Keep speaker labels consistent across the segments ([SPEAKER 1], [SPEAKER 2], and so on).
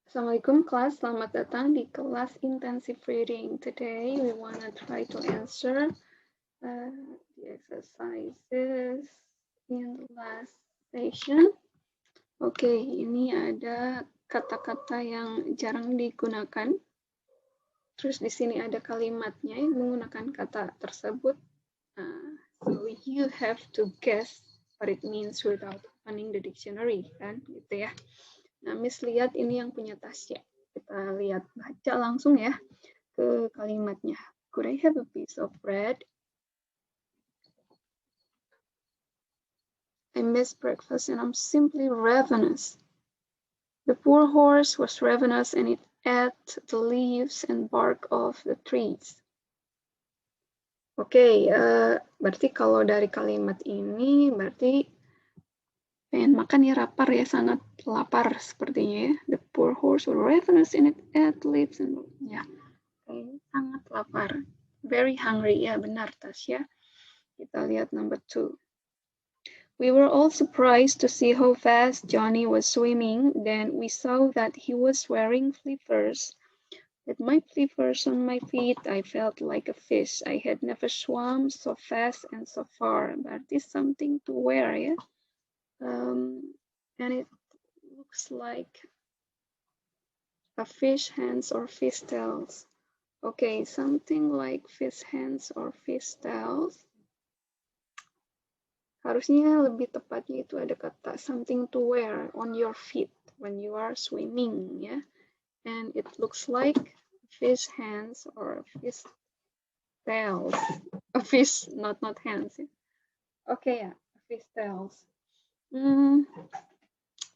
[SPEAKER 1] Assalamualaikum kelas, selamat datang di kelas intensive reading. Today we want to try to answer the exercises in the last session. Oke, ini ada kata-kata yang jarang digunakan. Terus di sini ada kalimatnya yang menggunakan kata tersebut. So you have to guess what it means without opening the dictionary, kan? Gitu ya. Nah, Miss lihat ini yang punya Tasya. Kita lihat, baca langsung ya ke kalimatnya. Could I have a piece of bread? I missed breakfast and I'm simply ravenous. The poor horse was ravenous and it ate the leaves and bark of the trees. Oke, berarti kalau dari kalimat ini berarti pengen makan ya, lapar ya, sangat lapar sepertinya ya. The poor horse was ravenous and it ate leaves and ya. Sangat lapar. Very hungry. Ya, benar, Tasya. Kita lihat number 2. We were all surprised to see how fast Johnny was swimming. Then we saw that he was wearing flippers. With my flippers on my feet, I felt like a fish. I had never swum so fast and so far. Berarti something to wear, ya. And it looks like a fish hands or fish tails. Okay, something like fish hands or fish tails. Harusnya lebih tepatnya itu ada kata something to wear on your feet when you are swimming, ya. And it looks like fish hands or fish tails. A fish, not hands. Ya. Oke ya, fish tails.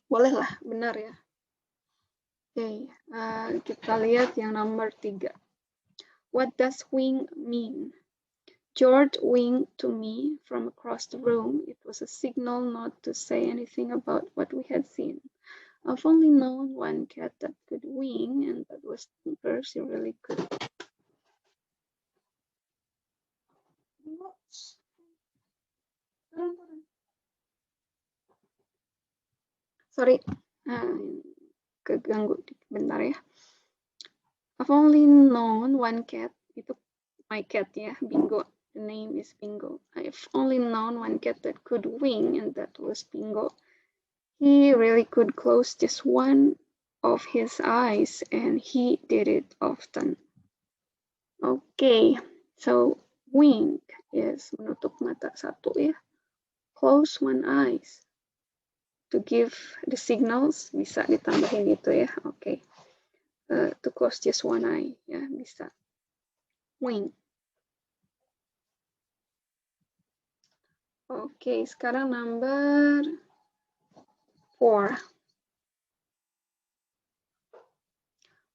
[SPEAKER 1] Boleh lah, benar ya. Oke, kita lihat yang nomor 3. What does wing mean? George winked to me from across the room. It was a signal not to say anything about what we had seen. I've only known one cat that could wing, and that was Tinker. She really could. Sorry, keganggu bentar ya. I've only known one cat. Itu my cat ya, Bingo. The name is Bingo. I've only known one cat that could wing, and that was Bingo. He really could close just one of his eyes, and he did it often. Okay, so wink is menutup mata satu ya. Close one eyes. To give the signals, bisa ditambahin itu ya. Okay. To close just one eye, ya bisa. Wink. Okay, sekarang number 4.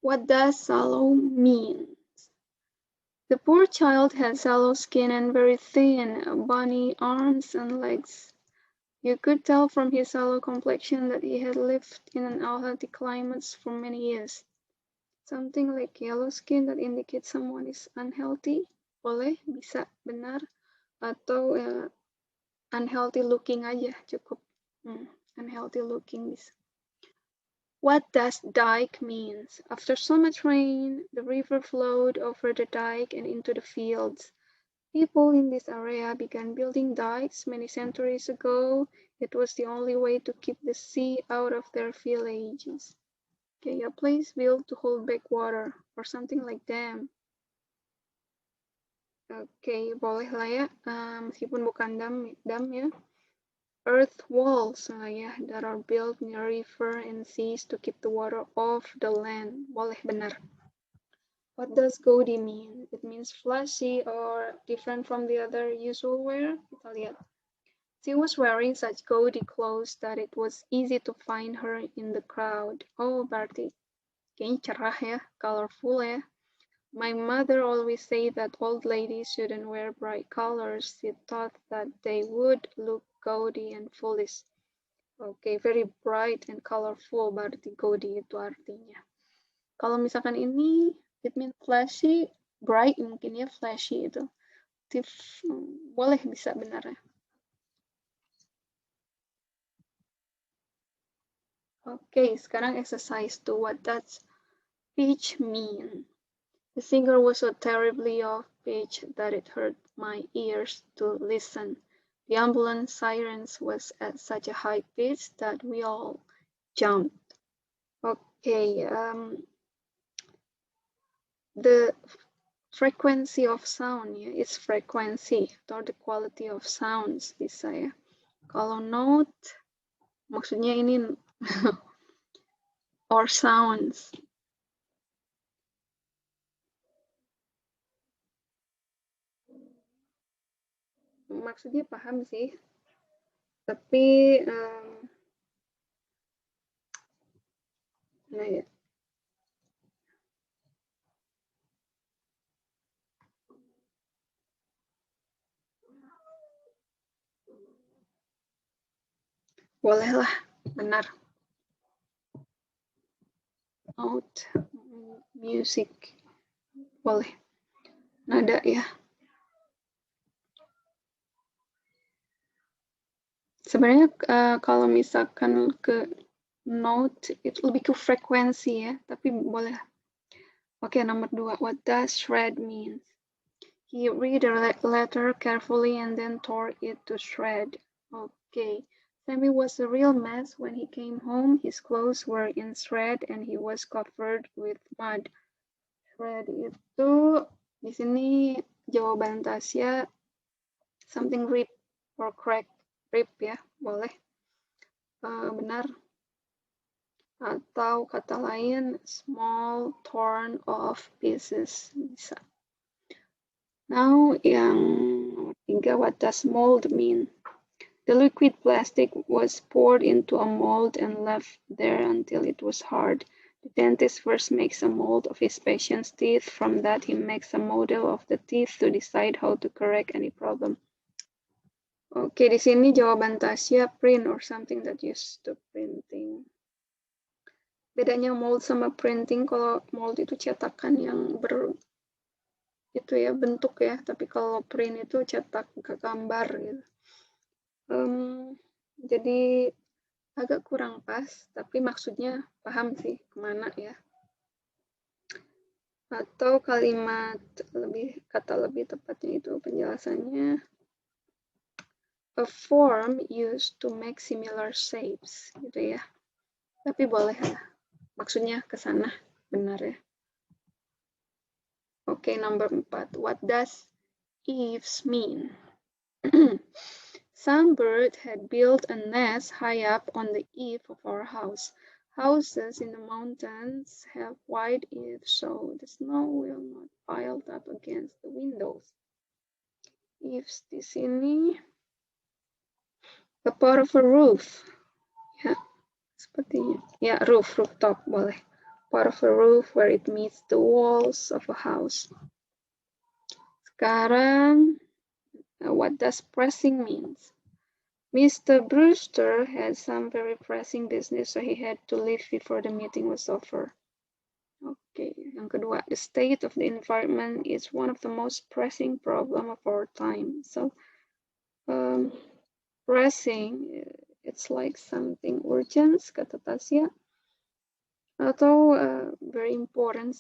[SPEAKER 1] What does sallow mean? The poor child had sallow skin and very thin, bony arms and legs. You could tell from his sallow complexion that he had lived in an unhealthy climate for many years. Something like yellow skin that indicates someone is unhealthy. Boleh, bisa, benar. Atau unhealthy looking aja, cukup. Unhealthy looking bisa. What does dike means? After so much rain, the river flowed over the dike and into the fields. People in this area began building dikes many centuries ago. It was the only way to keep the sea out of their villages. Okay, a place built to hold back water or something like dam. Okay, boleh lah ya, meskipun bukan dam ya. Earth walls that are built near river and seas to keep the water off the land. Boleh, benar. What does gaudy mean? It means flashy or different from the other usual wear. Kita lihat. She was wearing such gaudy clothes that it was easy to find her in the crowd. Oh, berarti kayaknya cerah ya, colorful ya. My mother always said that old ladies shouldn't wear bright colors. She thought that they would look gaudy and foolish. Okay, very bright and colorful berarti gaudy itu artinya. Kalau misalkan ini, it means flashy, bright mungkin ya, flashy itu. Boleh, bisa, benar ya. Okay, sekarang exercise 2. What does pitch mean? The singer was so terribly off pitch that it hurt my ears to listen. The ambulance sirens was at such a high pitch that we all jumped. Okay, the frequency of sound ya, is frequency atau the quality of sounds bisa ya. Kalau note maksudnya ini or sounds. Maksudnya paham sih, tapi nah ya. Bolehlah, benar. Note, music, boleh. Nada ya. Sebenarnya kalau misalkan ke note itu lebih ke frekuensi ya, tapi boleh. Oke, nomor 2. What does shred mean? He read the letter carefully and then tore it to shred. Okay. Sammy was a real mess when he came home. His clothes were in shred and he was covered with mud. Shred itu di sini jawaban Tasya something rip or crack. Rip ya, boleh. Benar. Atau kata lain small torn off pieces bisa. Now yang nomor 3, what does mold mean? The liquid plastic was poured into a mold and left there until it was hard. The dentist first makes a mold of his patient's teeth. From that, he makes a model of the teeth to decide how to correct any problem. Oke, di sini jawaban Tasya print or something that used to printing. Bedanya mold sama printing, kalau mold itu cetakan yang itu ya bentuk ya, tapi kalau print itu cetak ke gambar gitu. Jadi agak kurang pas, tapi maksudnya paham sih kemana ya. Atau kalimat kata lebih tepatnya itu penjelasannya. A form used to make similar shapes, gitu ya. Tapi boleh lah. Maksudnya ke sana, benar ya. Oke, nomor 4. What does eaves mean? Some bird had built a nest high up on the eave of our house. Houses in the mountains have wide eaves, so the snow will not pile up against the windows. Eaves di sini a part of a roof. Ya, sepertinya. Ya, rooftop boleh. Part of a roof where it meets the walls of a house. Sekarang, what does pressing means? Mr. Brewster had some very pressing business, so he had to leave before the meeting was over. Okay, yang kedua, the state of the environment is one of the most pressing problem of our time. So, pressing, it's like something urgent, kata Tasya, atau very important,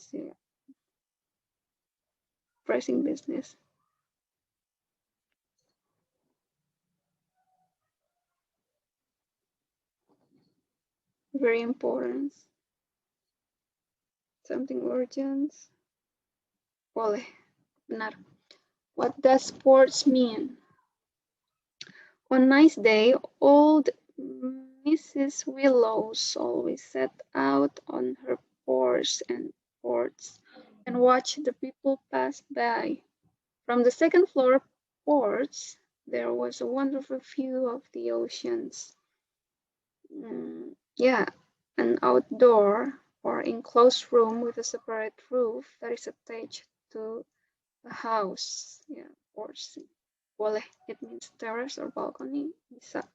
[SPEAKER 1] pressing business. Very important. Something urgent. Boleh, benar. What does sports mean? One nice day, old Mrs. Willows always sat out on her porch and watched the people pass by. From the second floor porch, there was a wonderful view of the oceans. Yeah, an outdoor or enclosed room with a separate roof that is attached to the house. Yeah, porch. Boleh, it means terrace or balcony, bisa.